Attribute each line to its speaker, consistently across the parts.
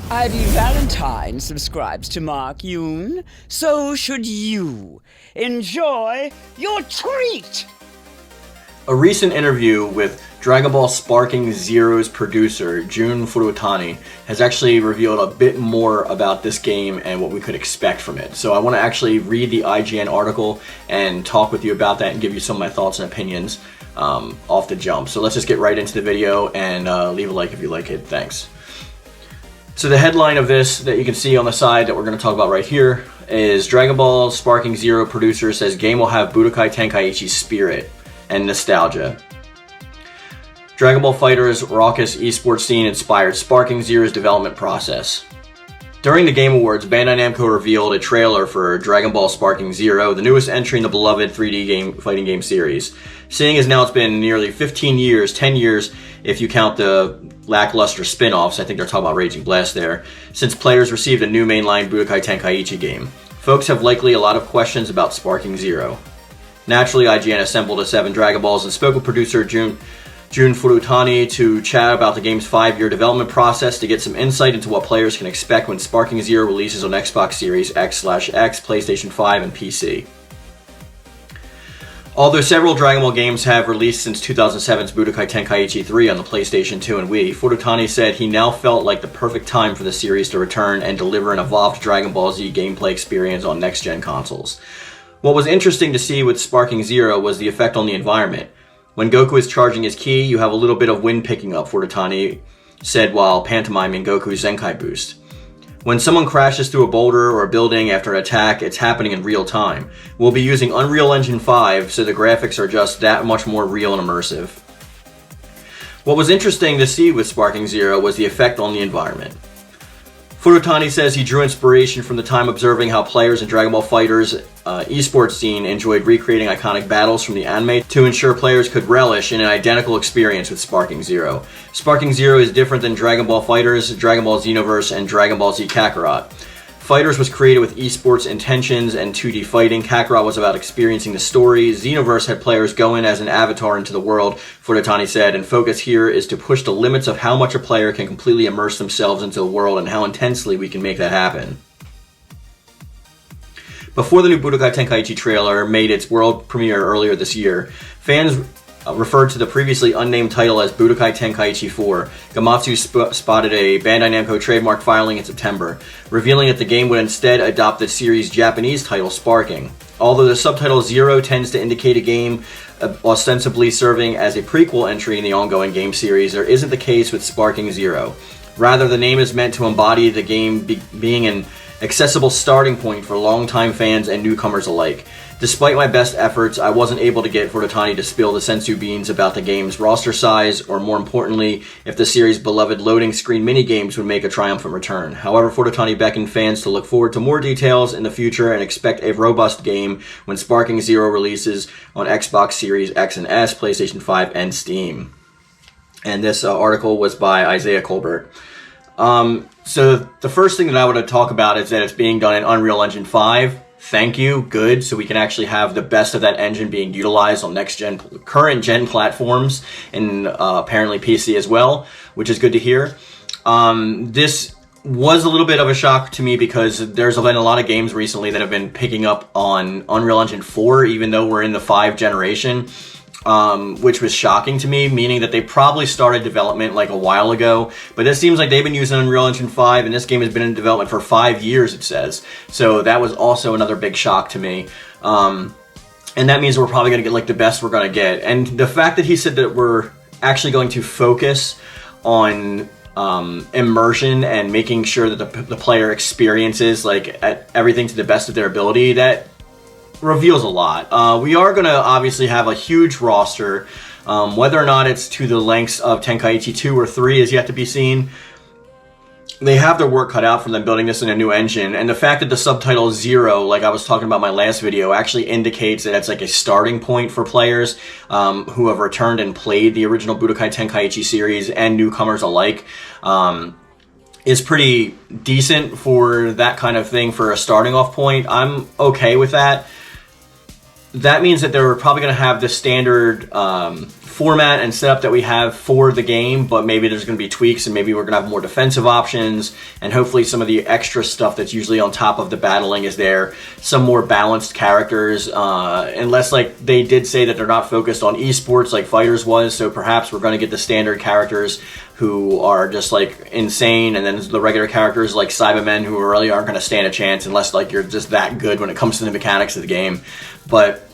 Speaker 1: Ivy Valentine subscribes to Mark Yoon, so should you. Enjoy your treat!
Speaker 2: A recent interview with Dragon Ball Sparking Zero's producer, Jun Furutani, has actually revealed a bit more about this game and what we could expect from it. So I want to actually read the IGN article and talk with you about that and give you some of my thoughts and opinions off the jump. So let's just get right into the video and leave a like if you like it. Thanks. So the headline of this that you can see on the side that we're going to talk about right here is Dragon Ball Sparking Zero producer says game will have Budokai Tenkaichi's spirit and nostalgia. Dragon Ball FighterZ raucous esports scene inspired Sparking Zero's development process. During the Game Awards, Bandai Namco revealed a trailer for Dragon Ball Sparking Zero, the newest entry in the beloved 3D fighting game series. Seeing as now it's been nearly 15 years, 10 years if you count the lackluster spin-offs, I think they're talking about Raging Blast there, since players received a new mainline Budokai Tenkaichi game. Folks have likely a lot of questions about Sparking Zero. Naturally, IGN assembled a 7 Dragon Balls and spoke with producer Jun Furutani to chat about the game's 5-year development process to get some insight into what players can expect when Sparking Zero releases on Xbox Series X/X, PlayStation 5, and PC. Although several Dragon Ball games have released since 2007's Budokai Tenkaichi 3 on the PlayStation 2 and Wii, Furutani said he now felt like the perfect time for the series to return and deliver an evolved Dragon Ball Z gameplay experience on next-gen consoles. What was interesting to see with Sparking Zero was the effect on the environment. When Goku is charging his ki, you have a little bit of wind picking up, Furutani said while pantomiming Goku's Zenkai boost. When someone crashes through a boulder or a building after an attack, it's happening in real time. We'll be using Unreal Engine 5, so the graphics are just that much more real and immersive. What was interesting to see with Sparking Zero was the effect on the environment. Furutani says he drew inspiration from the time observing how players in Dragon Ball FighterZ esports scene enjoyed recreating iconic battles from the anime to ensure players could relish in an identical experience with Sparking Zero. Sparking Zero is different than Dragon Ball FighterZ, Dragon Ball Xenoverse, and Dragon Ball Z Kakarot. FighterZ was created with esports intentions and 2D fighting. Kakarot was about experiencing the story. Xenoverse had players go in as an avatar into the world, Furutani said, and focus here is to push the limits of how much a player can completely immerse themselves into the world and how intensely we can make that happen. Before the new Budokai Tenkaichi trailer made its world premiere earlier this year, fans referred to the previously unnamed title as Budokai Tenkaichi 4. Gamatsu spotted a Bandai Namco trademark filing in September, revealing that the game would instead adopt the series' Japanese title, Sparking. Although the subtitle Zero tends to indicate a game ostensibly serving as a prequel entry in the ongoing game series, there isn't the case with Sparking Zero. Rather, the name is meant to embody the game being an accessible starting point for longtime fans and newcomers alike. Despite my best efforts, I wasn't able to get Furutani to spill the sensu beans about the game's roster size, or more importantly, if the series' beloved loading screen minigames would make a triumphant return. However, Furutani beckoned fans to look forward to more details in the future and expect a robust game when Sparking Zero releases on Xbox Series X and S, PlayStation 5, and Steam. And this article was by Isaiah Colbert. So the first thing that I want to talk about is that it's being done in Unreal Engine 5. Thank you, good, so we can actually have the best of that engine being utilized on current gen platforms and apparently PC as well, which is good to hear. This was a little bit of a shock to me because there's been a lot of games recently that have been picking up on Unreal Engine 4, even though we're in the 5 generation. Which was shocking to me, meaning that they probably started development like a while ago, but this seems like they've been using Unreal Engine 5, and this game has been in development for 5 years, it says. So that was also another big shock to me. And that means we're probably going to get like the best we're going to get. And the fact that he said that we're actually going to focus on immersion and making sure that the player experiences like everything to the best of their ability, that reveals a lot. We are going to obviously have a huge roster. Whether or not it's to the lengths of Tenkaichi 2 or 3 is yet to be seen. They have their work cut out for them building this in a new engine, and the fact that the subtitle Zero, like I was talking about in my last video, actually indicates that it's like a starting point for players who have returned and played the original Budokai Tenkaichi series and newcomers alike. Is pretty decent for that kind of thing for a starting off point. I'm okay with that. that means that they're probably going to have the standard format and setup that we have for the game, but maybe there's going to be tweaks, and maybe we're going to have more defensive options, and hopefully some of the extra stuff that's usually on top of the battling is there. Some more balanced characters, unless like they did say that they're not focused on esports like Fighters was, so perhaps we're going to get the standard characters who are just like insane, and then the regular characters like Cybermen who really aren't going to stand a chance unless like you're just that good when it comes to the mechanics of the game. But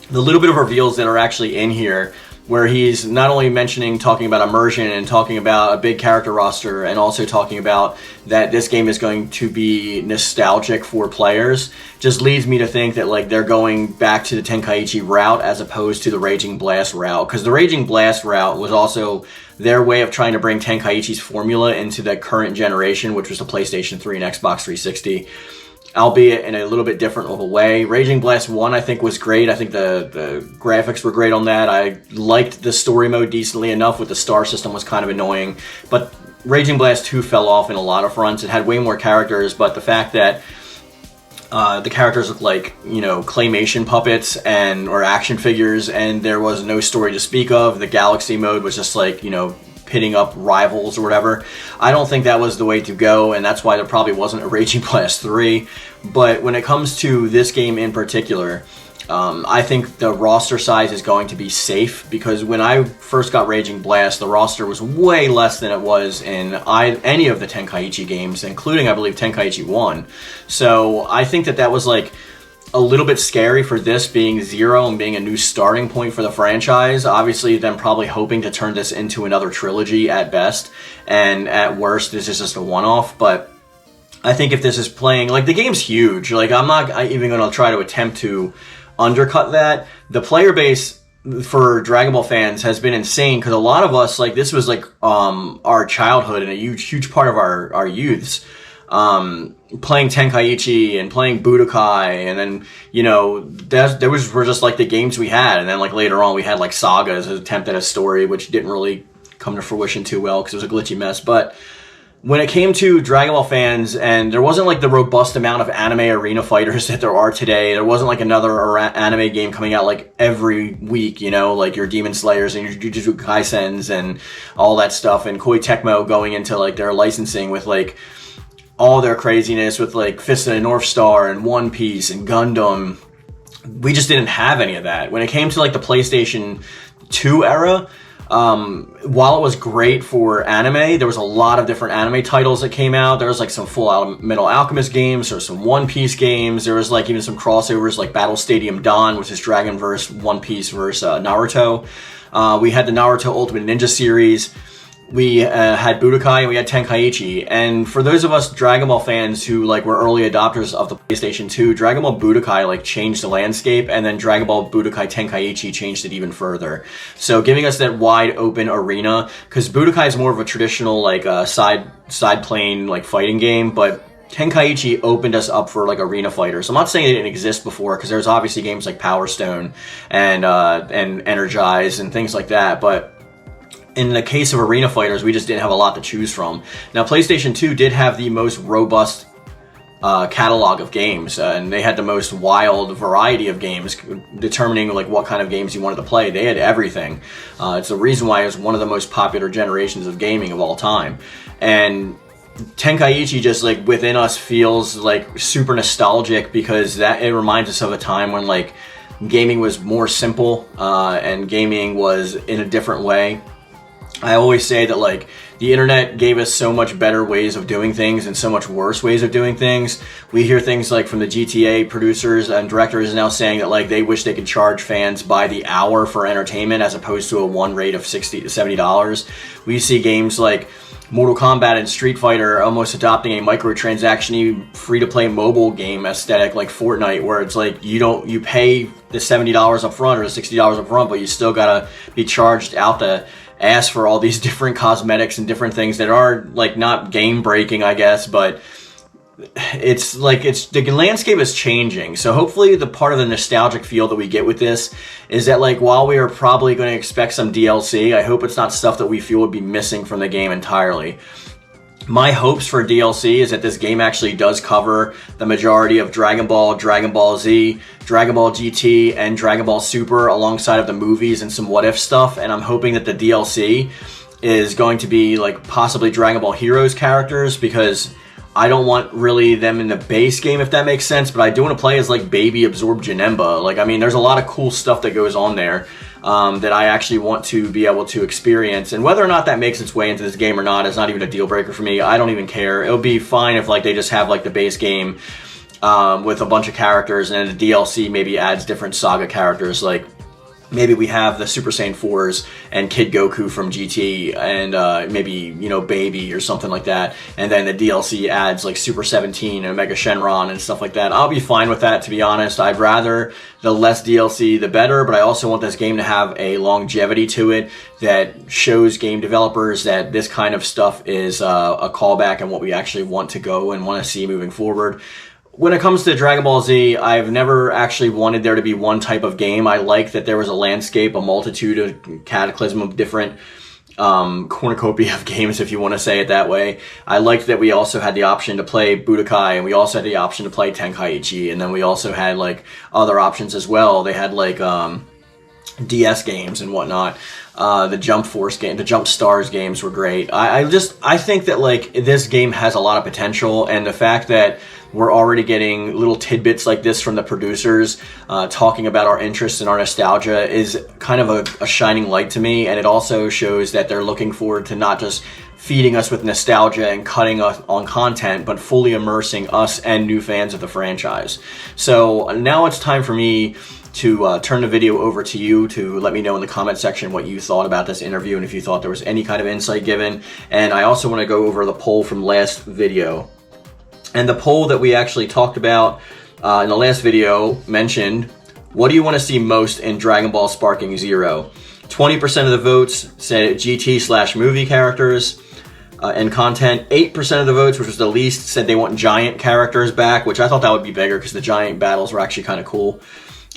Speaker 2: the little bit of reveals that are actually in here, where he's not only talking about immersion and talking about a big character roster, and also talking about that this game is going to be nostalgic for players, just leads me to think that like they're going back to the Tenkaichi route as opposed to the Raging Blast route, because the Raging Blast route was also their way of trying to bring Tenkaichi's formula into the current generation, which was the PlayStation 3 and Xbox 360. Albeit in a little bit different of a way. Raging Blast 1 I think was great. I think the graphics were great on that. I liked the story mode decently enough, with the star system was kind of annoying. But Raging Blast 2 fell off in a lot of fronts. It had way more characters, but the fact that the characters looked like, you know, claymation puppets or action figures, and there was no story to speak of. The Galaxy mode was just like, you know, pitting up rivals or whatever. I don't think that was the way to go, and that's why there probably wasn't a Raging Blast 3. But when it comes to this game in particular, I think the roster size is going to be safe, because when I first got Raging Blast, the roster was way less than it was in any of the Tenkaichi games, including, I believe, Tenkaichi 1. So I think that was like a little bit scary for this being 0 and being a new starting point for the franchise. Obviously, them probably hoping to turn this into another trilogy at best, and at worst, this is just a one-off. But I think if this is playing, like, the game's huge. Like, I'm not even going to try to attempt to undercut that. The player base for Dragon Ball fans has been insane, because a lot of us, like, this was like our childhood and a huge part of our youths. Playing Tenkaichi and playing Budokai, and then, you know, were just like the games we had, and then like later on we had like Saga as an attempt at a story, which didn't really come to fruition too well because it was a glitchy mess. But when it came to Dragon Ball fans, and there wasn't like the robust amount of anime arena fighters that there are today, there wasn't like another anime game coming out like every week, you know, like your Demon Slayers and your Jujutsu Kaisens and all that stuff, and Koei Tecmo going into like their licensing with like all their craziness with like Fist of the North Star and One Piece and Gundam. We just didn't have any of that. When it came to like the PlayStation 2 era, while it was great for anime, there was a lot of different anime titles that came out. There was like some Full Metal Alchemist games, there was some One Piece games, there was like even some crossovers like Battle Stadium Dawn, which is Dragonverse, One Piece versus Naruto. We had the Naruto Ultimate Ninja series. We had Budokai, and we had Tenkaichi. And for those of us Dragon Ball fans who like were early adopters of the PlayStation 2, Dragon Ball Budokai like changed the landscape, and then Dragon Ball Budokai Tenkaichi changed it even further. So giving us that wide open arena, because Budokai is more of a traditional like side plane like fighting game, but Tenkaichi opened us up for like arena fighters. I'm not saying it didn't exist before, because there's obviously games like Power Stone and Energize and things like that, but in the case of arena fighters, we just didn't have a lot to choose from. Now, PlayStation 2 did have the most robust catalog of games, and they had the most wild variety of games, determining like what kind of games you wanted to play. They had everything. It's the reason why it was one of the most popular generations of gaming of all time. And Tenkaichi just like within us feels like super nostalgic, because that it reminds us of a time when like gaming was more simple and gaming was in a different way. I always say that like the internet gave us so much better ways of doing things and so much worse ways of doing things. We hear things like from the GTA producers and directors now saying that like they wish they could charge fans by the hour for entertainment as opposed to a one rate of $60 to $70. We see games like Mortal Kombat and Street Fighter almost adopting a microtransaction-y free-to-play mobile game aesthetic like Fortnite, where it's like you pay the $70 up front or the $60 up front, but you still gotta be charged out the ass for all these different cosmetics and different things that are like not game breaking, I guess, but it's like the landscape is changing. So hopefully the part of the nostalgic feel that we get with this is that like while we are probably going to expect some DLC, I hope it's not stuff that we feel would be missing from the game entirely. My hopes for DLC is that this game actually does cover the majority of Dragon Ball, Dragon Ball Z, Dragon Ball GT, and Dragon Ball Super alongside of the movies and some what if stuff, and I'm hoping that the DLC is going to be like possibly Dragon Ball Heroes characters, because I don't want really them in the base game, if that makes sense, but I do want to play as like Baby Absorbed Janemba. Like, I mean, there's a lot of cool stuff that goes on there that I actually want to be able to experience, and whether or not that makes its way into this game or not is not even a deal breaker for me. I don't even care. It'll be fine if like they just have like the base game with a bunch of characters, and then the DLC maybe adds different saga characters. Like, maybe we have the Super Saiyan 4s and Kid Goku from GT, and maybe, you know, Baby or something like that. And then the DLC adds like Super 17 and Mega Shenron and stuff like that. I'll be fine with that, to be honest. I'd rather the less DLC, the better, but I also want this game to have a longevity to it that shows game developers that this kind of stuff is a callback and what we actually want to go and want to see moving forward. When it comes to Dragon Ball Z, I've never actually wanted there to be one type of game. I like that there was a landscape, a multitude, a cataclysm of different cornucopia of games, if you want to say it that way. I liked that we also had the option to play Budokai, and we also had the option to play Tenkaichi, and then we also had like other options as well. They had like DS games and whatnot. The Jump Force game, the Jump Stars games were great. I think that like this game has a lot of potential, and the fact that we're already getting little tidbits like this from the producers talking about our interests and our nostalgia is kind of a shining light to me, and it also shows that they're looking forward to not just feeding us with nostalgia and cutting us on content, but fully immersing us and new fans of the franchise. So now it's time for me to turn the video over to you to let me know in the comment section what you thought about this interview and if you thought there was any kind of insight given. And I also want to go over the poll from last video. And the poll that we actually talked about in the last video mentioned, what do you want to see most in Dragon Ball Sparking Zero? 20% of the votes said GT/movie characters and content. 8% of the votes, which was the least, said they want giant characters back, which I thought that would be bigger because the giant battles were actually kind of cool.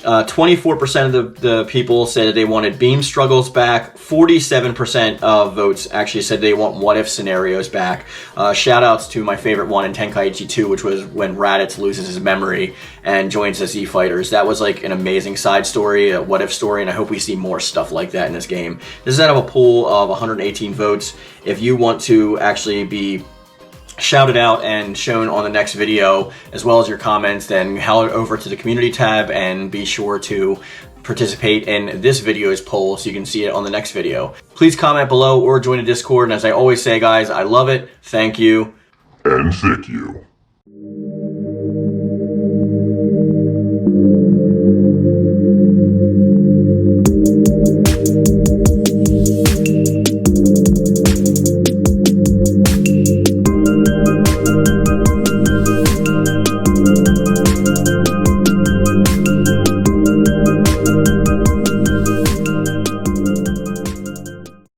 Speaker 2: 24% of the people said they wanted beam struggles back. 47% of votes actually said they want what-if scenarios back. Shout-outs to my favorite one in Tenkaichi 2, which was when Raditz loses his memory and joins the Z-Fighters. That was like an amazing side story, a what-if story, and I hope we see more stuff like that in this game. This is out of a pool of 118 votes. If you want to actually be shouted out and shown on the next video, as well as your comments, then head over to the community tab and be sure to participate in this video's poll so you can see it on the next video. Please comment below or join the Discord, and as I always say, guys, I love it, thank you,
Speaker 3: and thank you.